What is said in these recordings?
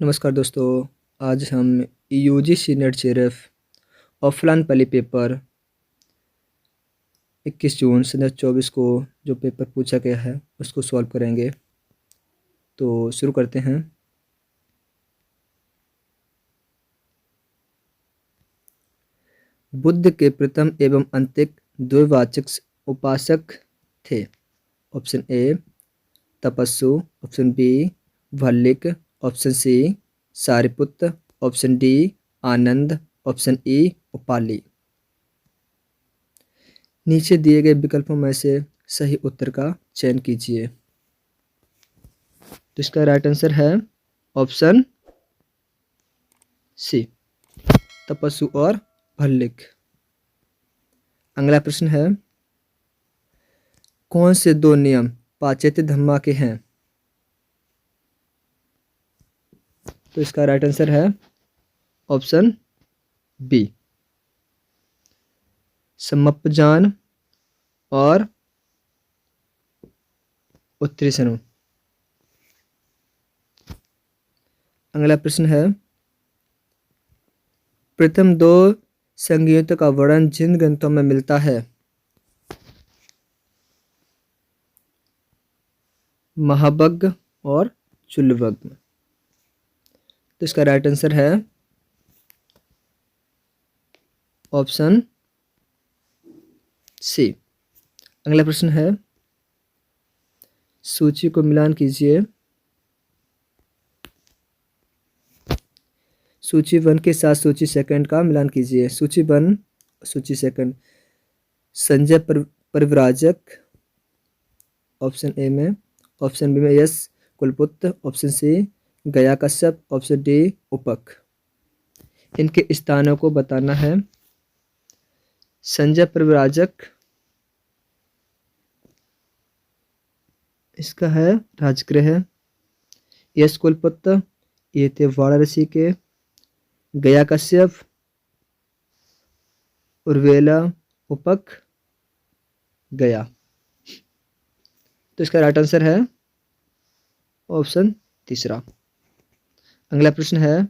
नमस्कार दोस्तों, आज हम यूजीसी नेट जेआरएफ ऑफलाइन पहले पेपर 21 जून 2024 को जो पेपर पूछा गया है उसको सॉल्व करेंगे। तो शुरू करते हैं। बुद्ध के प्रथम एवं अंतिम द्वैवाचक उपासक थे। Option A Tapassu, option B Vallika, option C Sariputra, option D Ananda, option E Upali. नीचे दिए गए विकल्पों में से सही उत्तर का चयन कीजिए। तो इसका राइट आंसर है ऑप्शन सी तपस्सु और वल्लिक। अगला प्रश्न है, कौन से दो नियम पाश्चात्य धम्मा के हैं? तो इसका राइट आंसर है ऑप्शन बी सम्मप्पजान और उत्तरीसनु। अगला प्रश्न है, प्रथम दो संयुक्तों का वर्णन जिन ग्रंथों में मिलता है? महावग्ग और चुल्लवग्ग। तो इसका राइट आंसर है ऑप्शन सी। अगला प्रश्न है, सूची को मिलान कीजिए। सूची 1 के साथ सूची सेकंड का मिलान कीजिए। सूची 1 सूची सेकंड संजय परिव्राजक ऑप्शन ए में, ऑप्शन बी में यश कुलपुत्र, ऑप्शन सी गया कश्यप, ऑप्शन डी उपक। इनके स्थानों को बताना है। संजय परिव्राजक इसका है राजगृह। यश कुलपुत्र ये थे वाराणसी के। गया कश्यप उर्वेला, उपक गया। तो इसका राइट आंसर है ऑप्शन तीसरा। अगला प्रश्न है,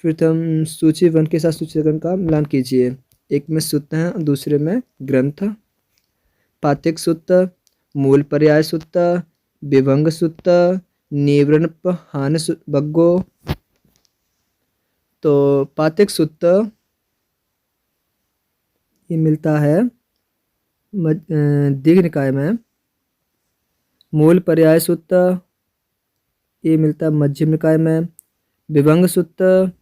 प्रथम सूची 1 के साथ सूची सेकंड का मिलान कीजिए। एक में सूत्र है, दूसरे में ग्रंथ। पातिक सूत्र, मूल पर्याय सूत्र, विभंग सूत्र, निवृणपहान बग्गो। तो पातिक सूत्र ये मिलता है दीघ निकाय में। मूल पर्याय सूत्र ये मिलता है मध्यम निकाय में। विभंग सूत्र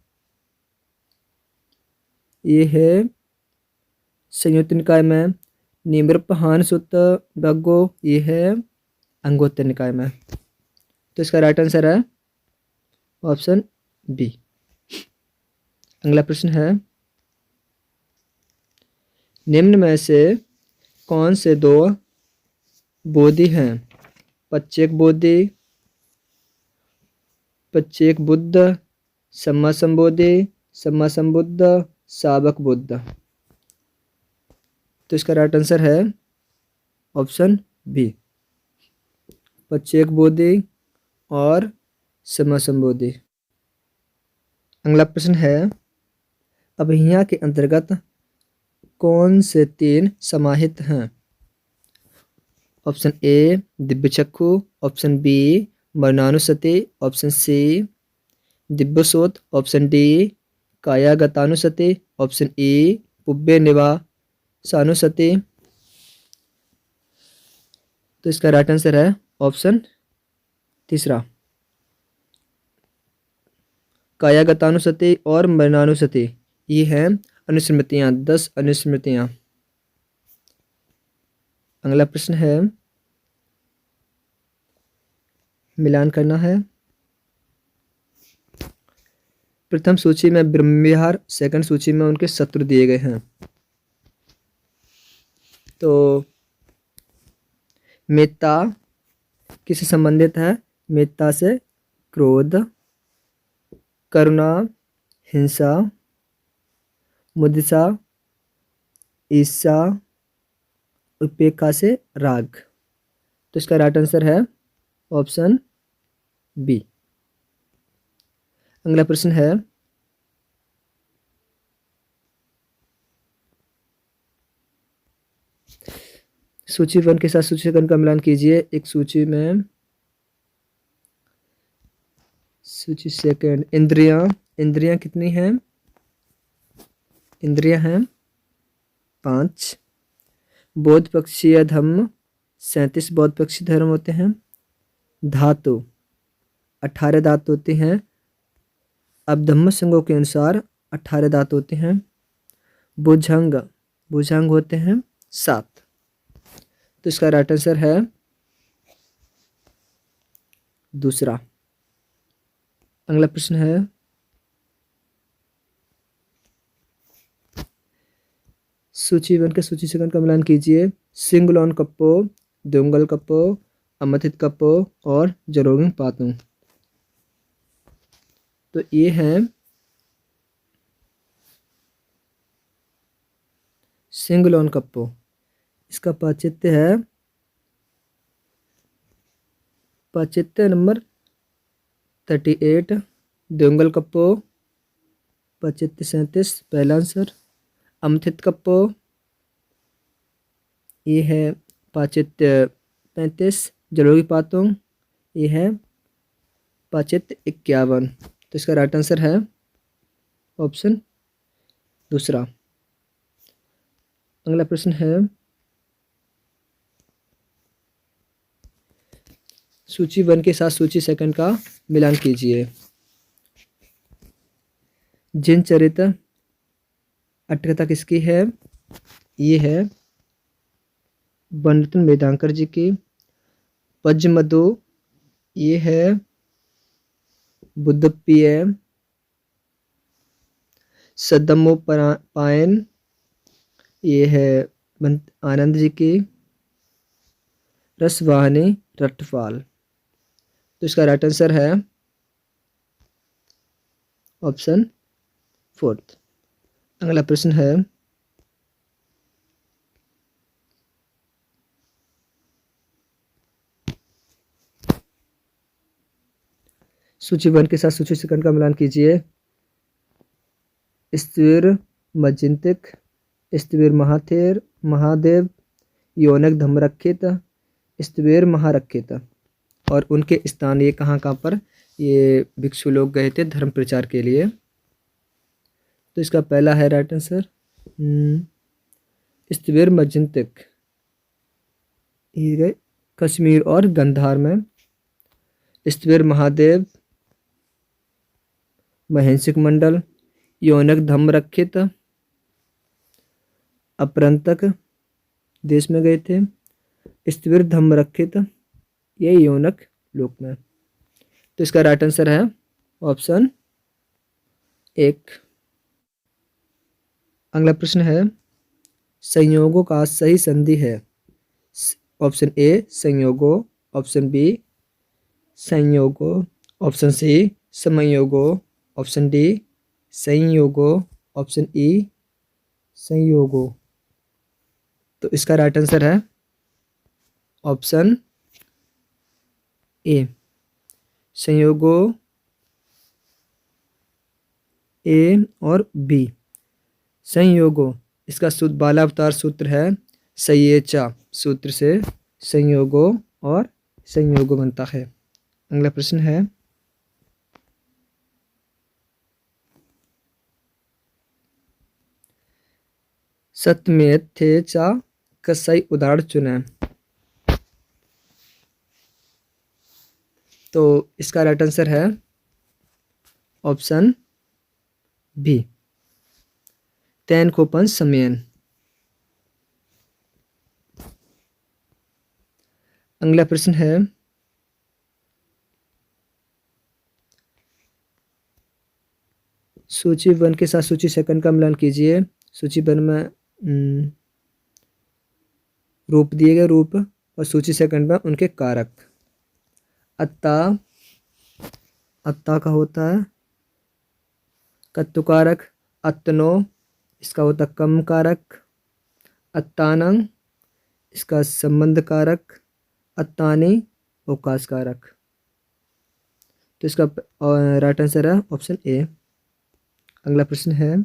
ये है संयुक्त निकाय में। निम्रपहान सूत्र बग्गो ये है अंगोत्तर निकाय में। तो इसका राइट आंसर है ऑप्शन बी। अगला प्रश्न है, निम्न में से कौन से दो बोधि हैं? पच्चेक बोधि, पच्चेक बुद्ध, सम्मा संबोधि, सम्मा संबुद्ध, सावक बुद्ध। तो इसका राइट आंसर है ऑप्शन बी पच्चेक बोधि और सम्मा संबोधि। अगला प्रश्न है, अभिज्ञा के अंतर्गत कौन से 3 समाहित हैं? ऑप्शन ए दिव्यचक्षु, ऑप्शन बी मरणानुसति, ऑप्शन सी दिव्यसोत, ऑप्शन डी कायागतानुसति, ऑप्शन ई पुब्बे निवासानुसति। तो इसका राइट आंसर है ऑप्शन तीसरा कायागतानुसति और मरणानुसति। ये हैं अनुस्मृतियाँ, 10 अनुस्मृतियाँ। अगला प्रश्न है, मिलान करना है। प्रथम सूची में ब्रह्मविहार, सेकंड सूची में उनके शत्रु दिए गए हैं। तो मेत्ता किससे संबंधित है? मेत्ता से क्रोध, करुणा हिंसा, मुदिता ईर्ष्या, उपेक्षा से राग। तो इसका राइट आंसर है ऑप्शन बी। अगला प्रश्न है सूची 1 के साथ सूची 2 का मिलान कीजिए। एक सूची में सूची 2 इंद्रियां कितनी हैं? इंद्रियां हैं 5। बौद्ध पक्षीय धर्म 37 बौद्ध पक्षी धर्म होते हैं। धातु 18 धातु होती हैं। अब धम्म संघों के अनुसार 18 धातु होते हैं। भुजंग होते हैं 7। तो इसका राइट आंसर है दूसरा। अगला प्रश्न है सूची 1 के सूची 2 का मिलान कीजिए। सिंगलोन कप्पो, दोंगल कप्पो, अमथित कप्पो और जरोगिंग पातुं। तो ये है सिंगलोन कप्पो। इसका पाचित्य है पाचित्य नंबर 38। दोंगल कप्पो पाचित्य 37 पहला आंसर। अमथित कप्पो ये है पाचित्य 35। जलोगी पातुं ये है पाचित्य 51। तो इसका राइट आंसर है ऑप्शन दूसरा। अगला प्रश्न है सूची 1 के साथ सूची 2 का मिलान कीजिए। जिन चरित अट्टकथा किसकी है? ये है बनरत्न मेधांकर जी की। पद्मधु ये है बुद्धप्रिय। सदमोपायन ये है आनंद जी की। रसवाहिनी रट्टपाल। तो इसका राइट आंसर है ऑप्शन 4। अगला प्रश्न है सूची 1 के साथ सूची 2 का मिलान कीजिए। स्त्वीर मजिंतिक, स्त्वीर महादेव, योनक धम्मरक्षित, स्त्वीर महारक्षित। और उनके स्थान ये कहाँ पर ये भिक्षु लोग गए थे धर्म प्रचार के लिए। तो इसका पहला है राइट आंसर स्त्वीर मजिंतिक, ये गए कश्मीर और गंधार में। स्त्वीर महादेव महेंसिक मंडल, योनक धम्मरक्षित अपरंतक देश में गए थे। स्त्वीर धम्मरक्षित ये योनक लोक में। तो इसका राइट आंसर है ऑप्शन 1। अगला प्रश्न है संयोगों का सही संधि है। ऑप्शन ए संयोगो, ऑप्शन बी संयोगो, ऑप्शन सी समयोगो, ऑप्शन डी संयोगो, ऑप्शन ई संयोगो। तो इसका राइट आंसर है ऑप्शन ए संयोगो, ए और बी संयोगो। इसका बालावतार सूत्र है संयेचा सूत्र से संयोगो और संयोगो बनता है। अगला प्रश्न है सत्यमेथेचा का सही उदाहरण चुनें। तो इसका राइट आंसर है ऑप्शन बी तैनकोपन सम्मेलन। अगला प्रश्न है सूची 1 के साथ सूची 2 का मिलान कीजिए। सूची 1 में रूप दिए गए रूप और सूची 2 में उनके कारक। अत्ता का होता है कत्तु कारक। अत्तनो इसका होता कम कारक। अत्तानंग इसका संबंध कारक। अतानी अवकाश कारक। तो इसका राइट आंसर है ऑप्शन ए। अगला प्रश्न है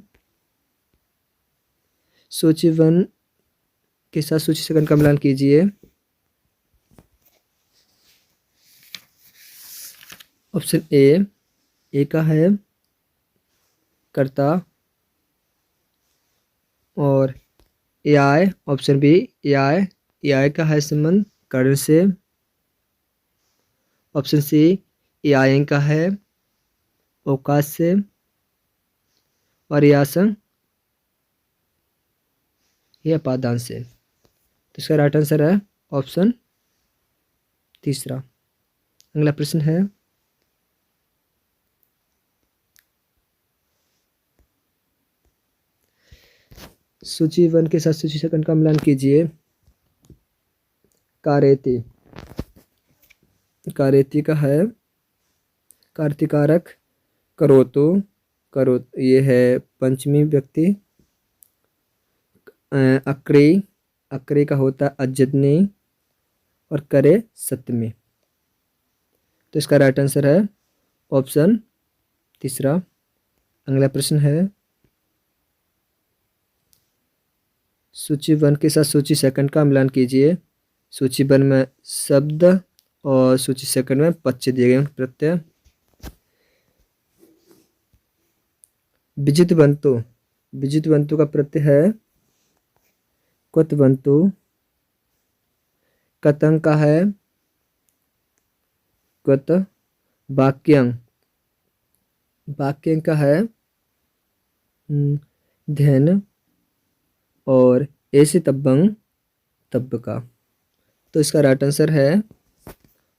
सूची 1 के साथ सूची सेकंड का मिलान कीजिए। ऑप्शन ए का है कर्ता और एआई। ऑप्शन बी एआई का है संबंध कारण से। ऑप्शन सी एआई का है अवकाश से। और यासन ये अपादान से। तो इसका राइट आंसर है ऑप्शन तीसरा। अगला प्रश्न है सूची 1 के साथ सूची सेकंड का मिलान कीजिए। कारेती का है कार्तिकारक। करोतो ये है पंचमी व्यक्ति। अक्रे का होता है अजदनी और करे सप्तमी। तो इसका राइट आंसर है ऑप्शन तीसरा। अगला प्रश्न है सूची 1 के साथ सूची सेकंड का मिलान कीजिए। सूची 1 में शब्द और सूची सेकंड में पच्चे दिए गए प्रत्यय। विजित बंतु का प्रत्यय है क्वतबंतु। कतंग का है क्वत। वाक्यंग का है ध्यन। और ऐसे तब्बंग तब्ब का। तो इसका राइट आंसर है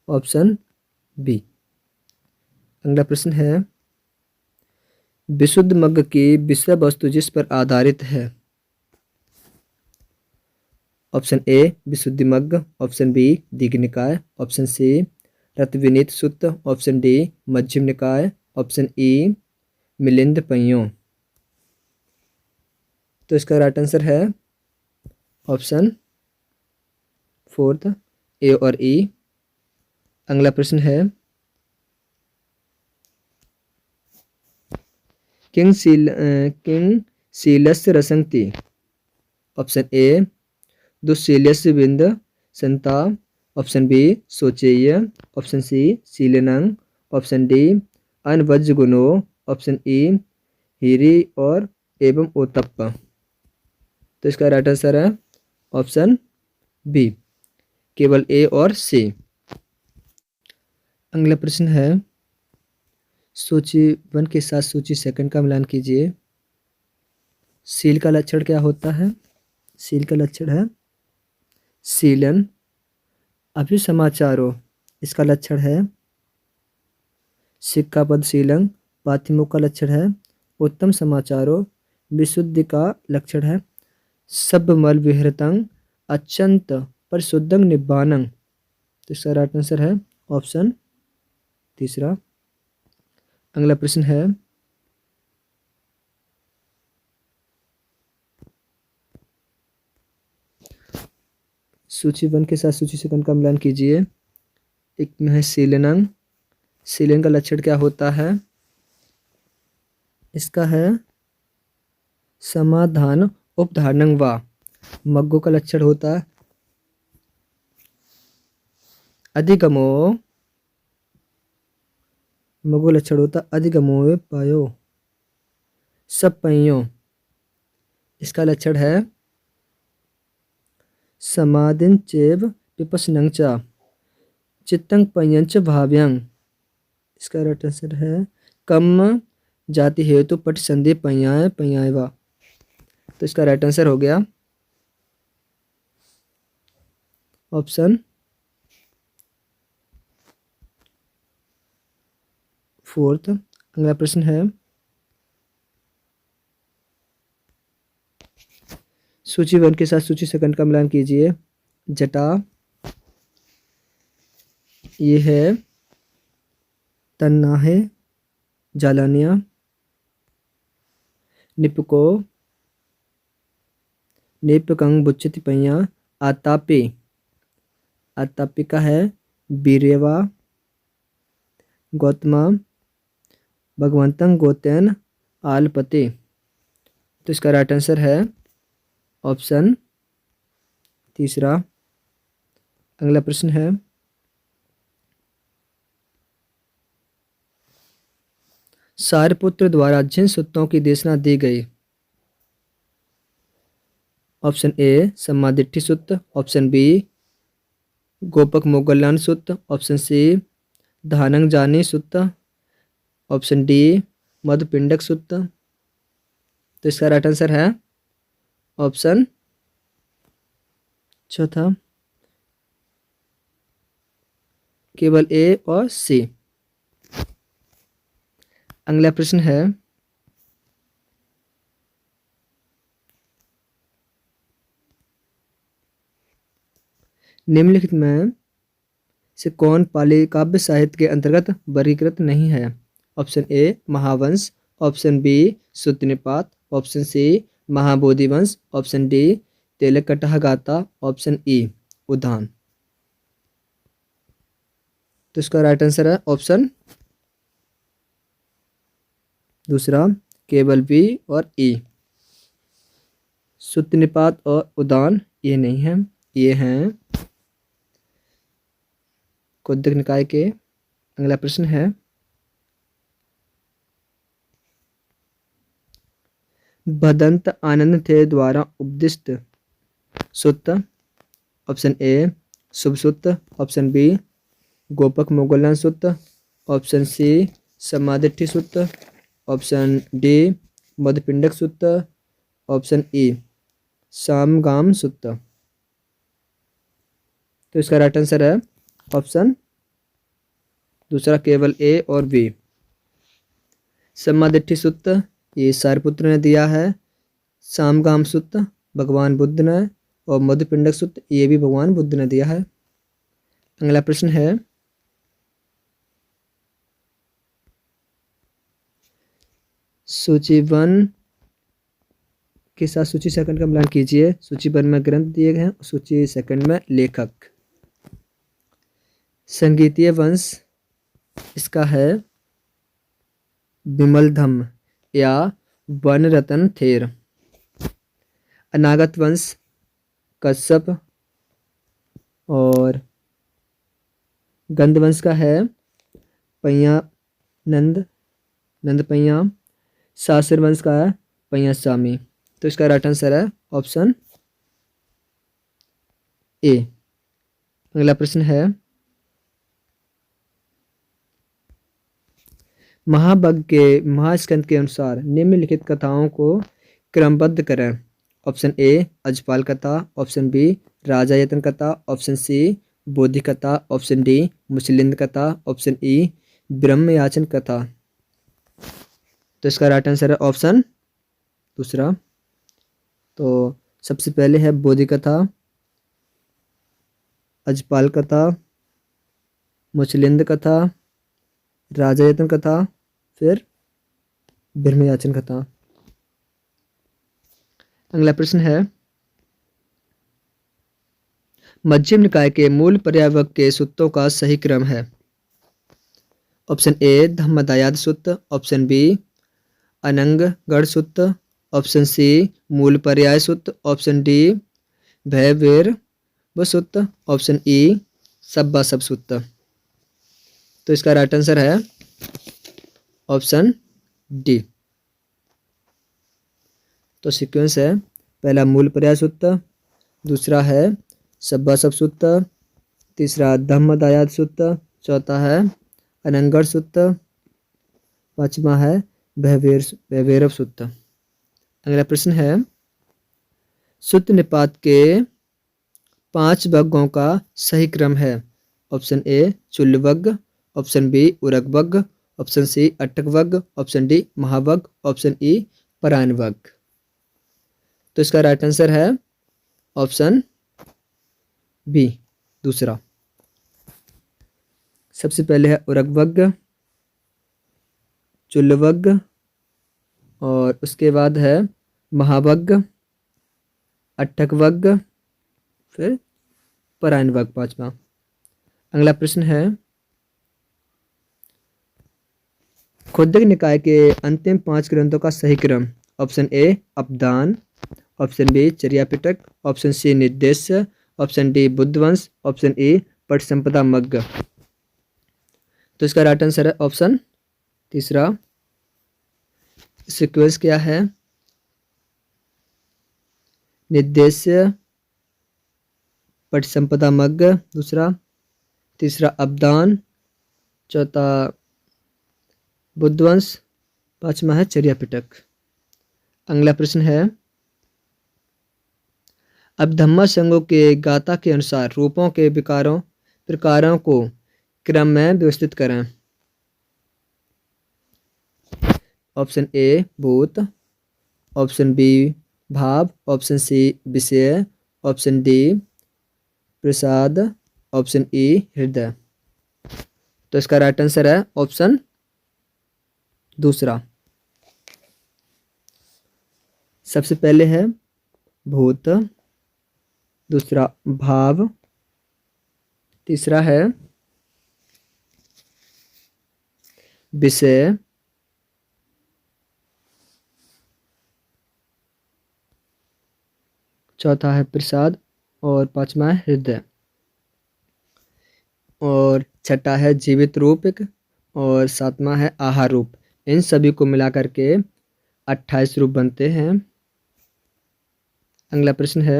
ऑप्शन बी। अगला प्रश्न है विशुद्ध मग्ग की विषय वस्तु जिस पर आधारित है। Option A Visuddhi Magga. Option B Digha Nikaya. Option C रत्विनीत सुत्त। Option D Madhyam Nikaya. Option E Milinda पहियों। तो इसका राइट आंसर है ऑप्शन फोर्थ ए और ई। अगला प्रश्न है किंग शीलस्य रसंति। ऑप्शन ए दुःशीलस्य बिंद संता। ऑप्शन बी सोचेय। ऑप्शन सी शीलनंग। ऑप्शन डी अनवज गुणो। ऑप्शन ई हीरी और एवं ओतप्प। तो इसका राइट आंसर है ऑप्शन बी केवल ए और सी। अगला प्रश्न है सूची 1 के साथ सूची सेकंड का मिलान कीजिए। सील का लक्षण क्या होता है? सील का लक्षण है सीलन। अभिसमाचारो इसका लक्षण है सिक्का पद शीलं। पातिमुख का लक्षण है उत्तम समाचारो। विशुद्धि का लक्षण है सब मल विहृतं अत्यंत परिशुद्धं निब्बानं। तो इसका राइट आंसर है ऑप्शन तीसरा। अगला प्रश्न है सूची 1 के साथ सूची सेकंड का मिलान कीजिए। एक में है सीलनंग। सीलन का लक्षण क्या होता है? इसका है समाधान उपधारणं वा। मग्गो का लक्षण होता है अधिगमो। मग्गो लक्षण होता अधिगमो पायो सब पहियों। इसका लक्षण है समाधिन चेव विपसनंग चा चित्तंग पयंच भाव्यंग। इसका राइट आंसर है कम जाति हेतु पट संधि पयाय वा। तो इसका राइट आंसर हो गया ऑप्शन फोर्थ। अगला प्रश्न है सूची 1 के साथ सूची सेकंड का मिलान कीजिए। जटा ये है तन्नाहे जालानिया। निपको निपकंग बुच्चति पैया आतापे अतापिका है बीरेवा गौतमा भगवंतं गोतेन आलपति। तो इसका राइट आंसर है ऑप्शन तीसरा। अगला प्रश्न है सारपुत्र द्वारा जिन सूत्रों की देशना दी गई। ऑप्शन ए सम्मादिट्ठी सूत्र, ऑप्शन बी गोपक मोगलान सूत्र, ऑप्शन सी धानंग जानी सूत्र, ऑप्शन डी मधुपिंडक सूत्र। तो इसका राइट आंसर है ऑप्शन चौथा, केवल ए और सी। अगला प्रश्न है निम्नलिखित में से कौन पाली काव्य साहित्य के अंतर्गत वर्गीकृत नहीं है। Option A Mahavamsa, option B Sutta Nipata, option C Mahabodhi वंश, ऑप्शन डी तिलकटह गाथा, ऑप्शन ई उद्यान। तो इसका राइट आंसर है ऑप्शन दूसरा, केवल बी और ई। सूत्र निपात और उद्यान ये नहीं है, ये हैं कुद्दक निकाय के। अगला प्रश्न है भदंत आनंद थे द्वारा उपदिष्ट सूत्र। ऑप्शन ए शुभ सूत्र, ऑप्शन बी गोपक मोगलान सूत्र, ऑप्शन सी समादिट्ठी सूत्र, ऑप्शन डी मधुपिंडक सूत्र, ऑप्शन ई सामगाम सूत्र। तो इसका राइट आंसर है ऑप्शन दूसरा, केवल ए और बी। सम्मादिट्ठी सूत्र ये सारपुत्र ने दिया है, सामगाम सूत्र भगवान बुद्ध ने, और मधुपिंडक सूत्र ये भी भगवान बुद्ध ने दिया है। अगला प्रश्न है सूची 1 के साथ सूची सेकंड का मिलान कीजिए। सूची 1 में ग्रंथ दिए गए हैं, सूची सेकंड में लेखक। संगीतीय वंश इसका है विमलधम्म या वनरत्न थेर। अनागत वंश कश्यप और गंधवंश का है पैया नंद पैया। सासर वंश का है पैया स्वामी। तो इसका राइट आंसर है ऑप्शन ए। अगला प्रश्न है महाभारत के महास्कंद के अनुसार निम्नलिखित कथाओं को क्रमबद्ध करें। ऑप्शन ए अजपाल कथा, ऑप्शन बी राजा यतन कथा, ऑप्शन सी बोधि कथा, ऑप्शन डी मुचलिंद कथा, ऑप्शन ई ब्रह्मयाचन कथा। तो इसका राइट आंसर है ऑप्शन दूसरा। तो सबसे पहले है बोधि कथा, अजपाल कथा, मुचलिंद कथा, राजा यतन कथा, फिर ब्रह्मयाचन कथा। अगला प्रश्न है मध्यम निकाय के मूल पर्यायवाक के सूत्रों का सही क्रम है। ऑप्शन ए धम्मदायाद सूत्र, ऑप्शन बी अनंगगढ़ सूत्र, ऑप्शन सी मूल पर्याय सूत्र, ऑप्शन डी भयवेर व सूत्र, ऑप्शन ई सब्बा सब सूत्र। तो इसका राइट आंसर है ऑप्शन डी। तो सीक्वेंस है पहला मूल पर्याय सूत्र, दूसरा है सब्बा सब सूत्र, तीसरा धम्मदायाद सूत्र, चौथा है अनंगगढ़ सूत्र, पांचवा है भयवेरव सूत्र। अगला प्रश्न है सूत्र निपात के 5 वर्गों का सही क्रम है। ऑप्शन ए चुल्ल वर्ग, ऑप्शन बी उरग वर्ग, ऑप्शन सी अट्टक वर्ग, ऑप्शन डी महावर्ग, ऑप्शन ई परायण वर्ग। तो इसका राइट आंसर है ऑप्शन बी दूसरा। सबसे पहले है उरग वर्ग, चुल्ल वर्ग, और उसके बाद है महावर्ग, अट्टक वर्ग, फिर परायण वर्ग पांचवा। अगला प्रश्न है, खौद्दिक निकाय के अंतिम 5 ग्रंथों का सही क्रम। Option A Apadana, option B Cariya Pitaka, option C निर्देश्य, option D Buddhavamsa, option E पटसंपदा मग्ग। तो इसका राइट आंसर है ऑप्शन तीसरा। सीक्वेंस क्या है? निर्देश्य, पटसंपदा मग्ग दूसरा, तीसरा अपदान, चौथा बुद्धवंश, पांचवा है चर्या पिटक। अगला प्रश्न है, अब धम्म संघों के गाथा के अनुसार रूपों के प्रकारों को क्रम में व्यवस्थित करें। ऑप्शन ए भूत, ऑप्शन बी भाव, ऑप्शन सी विषय, ऑप्शन डी प्रसाद, ऑप्शन ई हृदय। तो इसका राइट आंसर है ऑप्शन दूसरा। सबसे पहले है भूत, दूसरा भाव, तीसरा है विषय, चौथा है प्रसाद और पांचवा है हृदय और छठा है जीवित रूप और सातवां है आहार रूप। इन सभी को मिलाकर के 28 रूप बनते हैं। अगला प्रश्न है,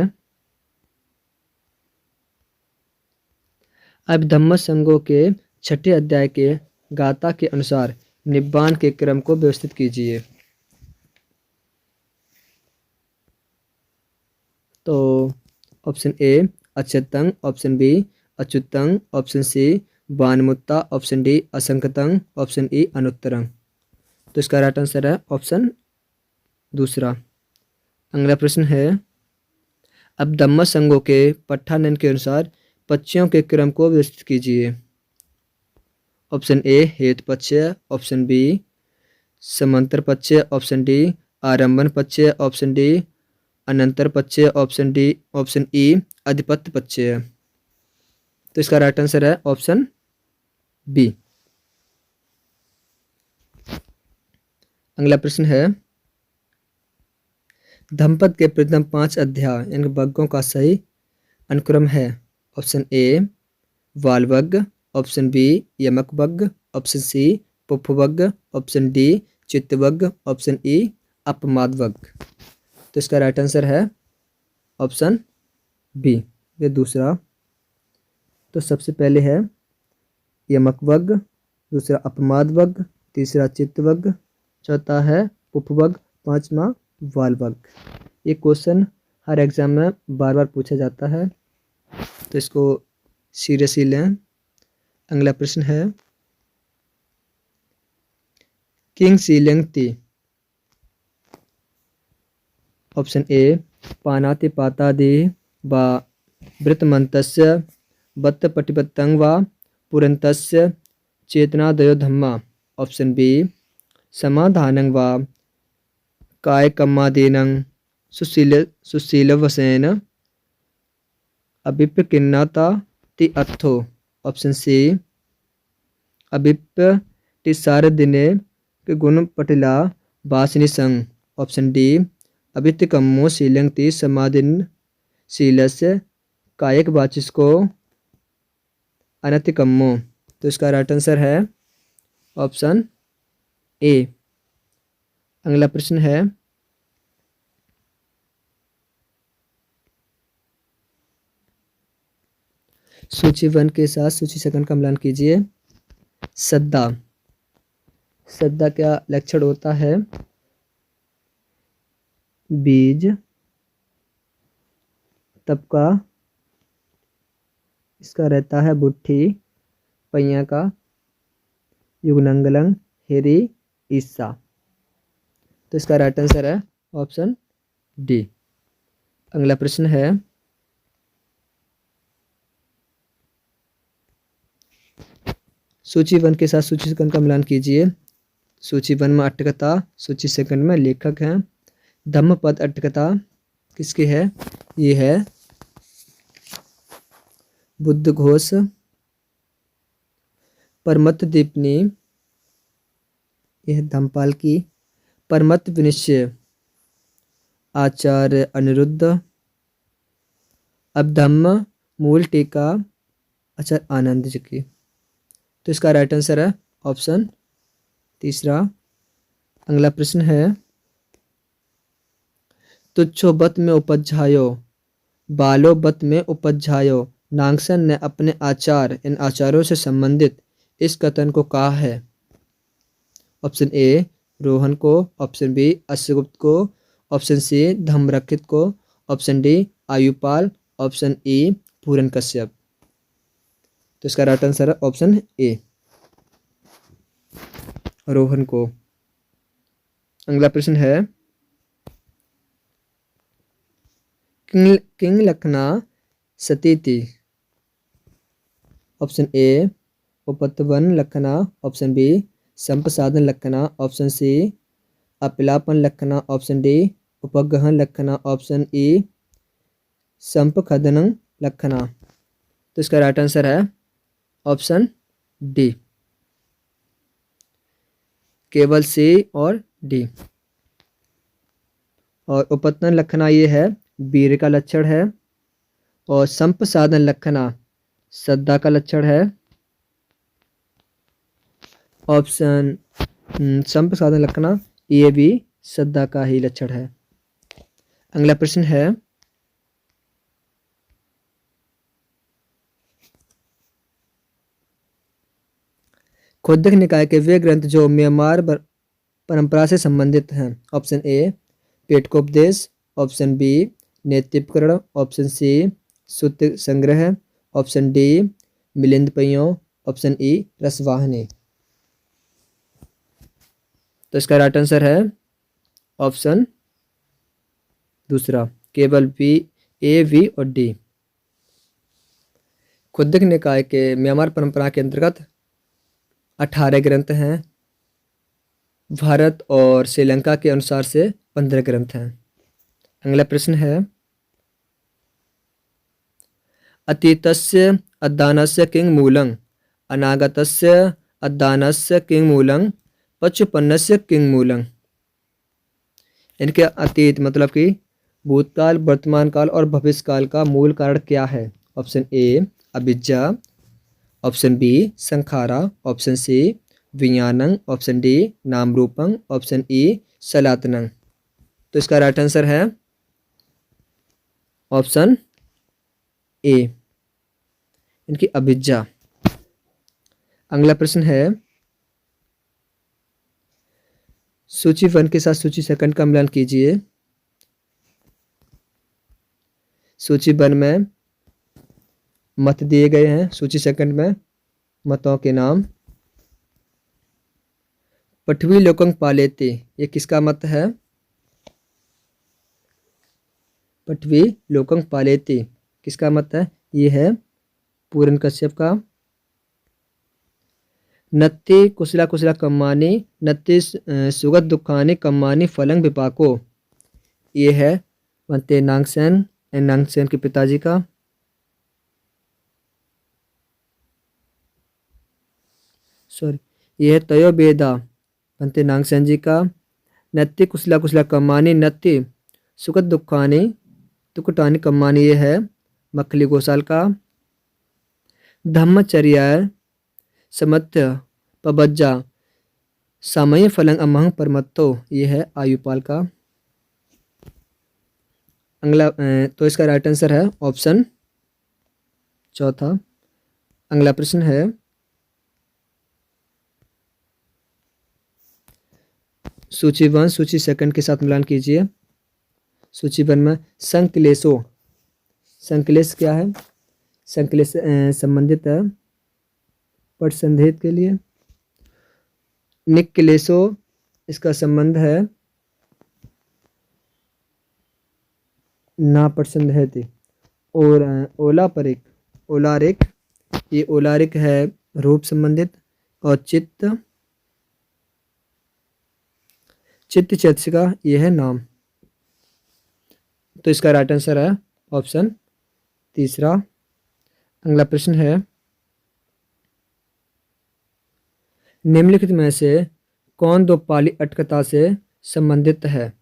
अब धम्म संघों के 6ठे अध्याय के गाथा के अनुसार निब्बान के क्रम को व्यवस्थित कीजिए। तो ऑप्शन ए अच्युतंग, ऑप्शन बी अच्युतंग, ऑप्शन सी बानमुत्ता, ऑप्शन डी असंख्यतंग, ऑप्शन ई अनुत्तरंग। तो इसका राइट आंसर है ऑप्शन दूसरा। अगला प्रश्न है, अब धम्म संघों के पट्टानयन के अनुसार पच्यों के क्रम को व्यवस्थित कीजिए। ऑप्शन ए हेतु पच्य, ऑप्शन बी समांतर पच्य, ऑप्शन डी आरंभन पच्य, ऑप्शन डी अनंतर पच्य, ऑप्शन ई अधिपत्य पच्य। तो इसका राइट आंसर है ऑप्शन बी। अगला प्रश्न है, धम्मपद के प्रथम 5 अध्याय इन वर्गों का सही अनुक्रम है। ऑप्शन ए वालवग्ग, ऑप्शन बी यमकवग्ग, ऑप्शन सी पुप्पवग्ग, ऑप्शन डी चित्तवग्ग, ऑप्शन ई अपमादवग्ग। तो इसका राइट आंसर है ऑप्शन बी, ये दूसरा। तो सबसे पहले है यमकवग्ग, दूसरा अपमादवग्ग, तीसरा चित्तवग्ग, चौथा है पुप्पवग्ग, पांचवा वालवग्ग। ये क्वेश्चन हर एग्जाम में बार बार पूछा जाता है, तो इसको सीरियसली लें। अगला प्रश्न है, किंग सीलेंगती। ऑप्शन ए पानाति पातादि व वृत्तमन्तस्य बत्त पटिपत्तं वा पुरन्तस्य चेतनादयो धम्मा। ऑप्शन बी समाधानं वा कायकम्मादीनं सुशीलवसेन अभिप्किन्नता ति अर्थो। ऑप्शन सी अभिप्टिसारदिने के गुण पटिला वासिनी संग। ऑप्शन डी अभित्यकम्मो शीलंगति समाधिन शीलस्य कायक वाचिस्को अनतिकम्मो। तो इसका राइट आंसर है ऑप्शन ए। अगला प्रश्न है, सूची 1 के साथ सूची 2 का मिलान कीजिए। सद्दा, सद्दा क्या लक्षण होता है? बीज, तबका, इसका रहता है बुट्ठी, पहिया का, युगनंगलंग, हेरी, ईसा। तो इसका राइट आंसर है ऑप्शन डी। अगला प्रश्न है, सूची 1 के साथ सूची 2 का मिलान कीजिए। सूची 1 में अट्टकथा, सूची 2 में लेखक हैं। धम्मपद अट्टकथा किसकी है? ये है बुद्धघोष, परमत दीपनी, यह धमपाल की। परमत विनिश्चय, आचार्य अनिरुद्ध। अबधम्म मूल टीका, आचार्य आनंद जी की। तो इसका राइट आंसर है ऑप्शन तीसरा। अगला प्रश्न है, तुच्छो बत में उपजायो, बालो बत में उपजायो, नागसन ने अपने आचार इन आचारों से संबंधित इस कथन को कहा है। ऑप्शन ए रोहन को, ऑप्शन बी अश्वगुप्त को, ऑप्शन सी धम्मरक्षित को, option D Ayupal, option E Puran Kashyap. तो इसका राइट आंसर है ऑप्शन ए रोहन को। अगला प्रश्न है, किंग लखना सती थी। ऑप्शन ए उपतवन लखना, ऑप्शन बी संप्रसादन लखना, ऑप्शन सी अपिलापन लखना, ऑप्शन डी उपगहन लखना, ऑप्शन ई संपखदन लखना। तो इसका राइट आंसर है ऑप्शन डी, केवल सी और डी। और उपतन लखना ये है वीर का लक्षण है, और संप्रसादन लखना श्रद्धा का लक्षण है। ऑप्शन संप्रसादन लखना ये भी श्रद्धा का ही लक्षण है। अगला प्रश्न है, खोदक निकाय के वे ग्रंथ जो म्यांमार परंपरा से संबंधित हैं। Option A Petakopadesa, option B Nettipakarana, option C सूत्र संग्रह, ऑप्शन डी मिलिंद पहियों, ऑप्शन ई रसवाहिनी। तो इसका राइट आंसर है ऑप्शन दूसरा, केवल बी, ए, वी और डी। खोदक निकाय के म्यांमार परंपरा के अंतर्गत 18 ग्रंथ हैं। भारत और श्रीलंका के अनुसार से 15 ग्रंथ हैं। अगला प्रश्न है, अतीतस्य अदानस्य किंग मूलं, अनागतस्य अदानस्य किंग मूलं, पचुपन्नस्य किंग मूलं। इनके अतीत मतलब कि भूतकाल, वर्तमान काल और भविष्य काल का मूल कारण क्या है। ऑप्शन ए अविद्या, ऑप्शन बी संखारा, ऑप्शन सी विज्ञानं, ऑप्शन डी नाम रूपं, ऑप्शन ई सनातनं। तो इसका राइट आंसर है ऑप्शन ए, इनकी अविद्या। अगला प्रश्न है, सूची 1 के साथ सूची 2 का मिलान कीजिए। सूची 1 में मत दिए गए हैं, सूची 2 में मतों के नाम। पठवी लोकंग पालेते, ये किसका मत है। पठवी लोकंग पालेते किसका मत है, ये है पूरन कश्यप का। नत्ति कुशला कुशला कम्मानी, नत्ति सुगत दुखानी कम्मानी फलंग विपाको, ये है बनते नागसेन, नागसेन के पिताजी का। सॉरी, ये है तयो बेदा बनते नागसेन जी का। नत्ति कुशला कुशला कम्मानी, नत्ति सुगत दुखानी तुकुटानी कम्मानी, ये है मखली गोसाल का। धम्मचर्या समत्य पबज्जा सामय फलंग अमहंग परमत्तो, ये है आयुपाल का। अगला तो इसका राइट आंसर है ऑप्शन चौथा। अगला प्रश्न है, सूची 1 सूची 2 के साथ मिलान कीजिए। सूची 1 में संक्लेशो, संक्लेश क्या है, संक्लेश संबंधित है पटसंधेद के लिए। निक्लेशो इसका संबंध है ना पटसंधेद। और ओलापरिक, ओलारिक, ये ओलारिक है रूप संबंधित। और चित्त, चित्त चैतसिक का ये है नाम। तो इसका राइट आंसर है ऑप्शन तीसरा। अगला प्रश्न है, निम्नलिखित में से कौन दो पाली अटकथा से संबंधित है?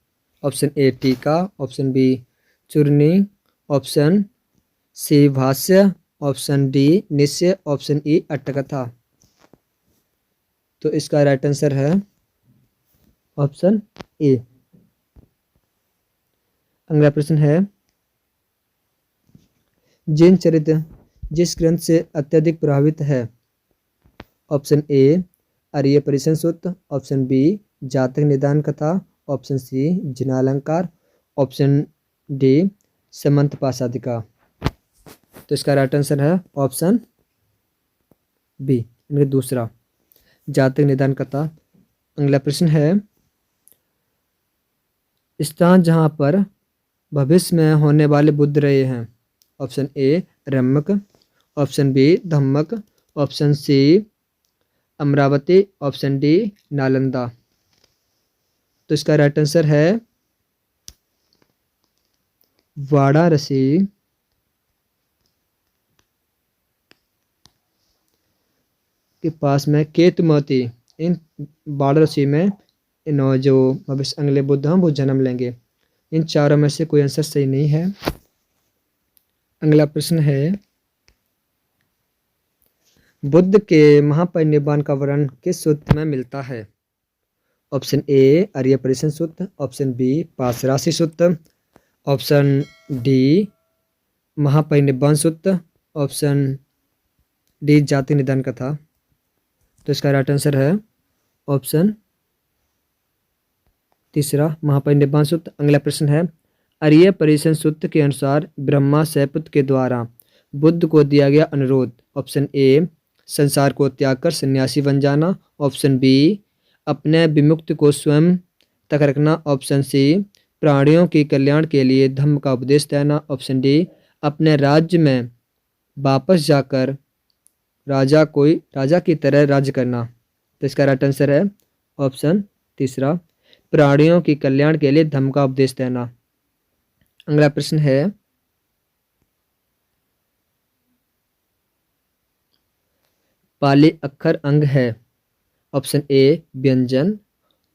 ऑप्शन ए टीका, ऑप्शन बी चूर्णी, ऑप्शन सी भाष्य, ऑप्शन डी निश्चय, ऑप्शन ई अट्टकथा। तो इसका राइट आंसर है ऑप्शन ए। अगला प्रश्न है, जिन चरित्र जिस ग्रंथ से अत्यधिक प्रभावित है? ऑप्शन ए आर्य परिसन सूत्र, ऑप्शन बी जातक निदान कथा, ऑप्शन सी जिनालंकार, ऑप्शन डी समंत पाशादिका। तो इसका राइट आंसर है ऑप्शन बी, दूसरा जातक निदान कथा। अगला प्रश्न है, स्थान जहाँ पर भविष्य में होने वाले बुद्ध रहे हैं? ऑप्शन ए रम्मक, ऑप्शन बी धम्मक, option C Amaravati, option D Nalanda. तो इसका राइट आंसर है वाराणसी के पास में केतुमती। इन वाराणसी में इन जो भविष्य अगले बुद्ध हैं वो जन्म लेंगे। इन चारों में से कोई आंसर सही नहीं है। अगला प्रश्न है, बुद्ध के महापरिनिर्वाण का वर्णन किस सूत्र में मिलता है? ऑप्शन ए आर्य परिसन सूत्र, ऑप्शन बी पाशराशि सूत्र, ऑप्शन डी महापरिनिर्वाण सूत्र, ऑप्शन डी जाति निदान कथा। तो इसका राइट आंसर है ऑप्शन तीसरा महापरिनिर्वाण सूत्र। अगला प्रश्न है, आर्य परिसन सूत्र के अनुसार ब्रह्मा सैपुत्र के द्वारा बुद्ध को दिया गया अनुरोध? ऑप्शन ए संसार को त्याग कर सन्यासी बन जाना, ऑप्शन बी अपने विमुक्त को स्वयं तक रखना, ऑप्शन सी प्राणियों के कल्याण के लिए धम्म का उपदेश देना, ऑप्शन डी अपने राज्य में वापस जाकर राजा की तरह राज्य करना। तो इसका राइट आंसर है ऑप्शन तीसरा प्राणियों के कल्याण के लिए धम्म का उपदेश देना। अगला प्रश्न है, पाली अक्षर अंग है? ऑप्शन ए व्यंजन,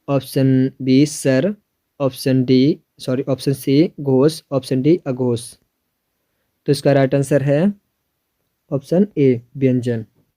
ऑप्शन बी स्वर, ऑप्शन सी घोष, ऑप्शन डी अघोष। तो इसका राइट आंसर है ऑप्शन ए व्यंजन।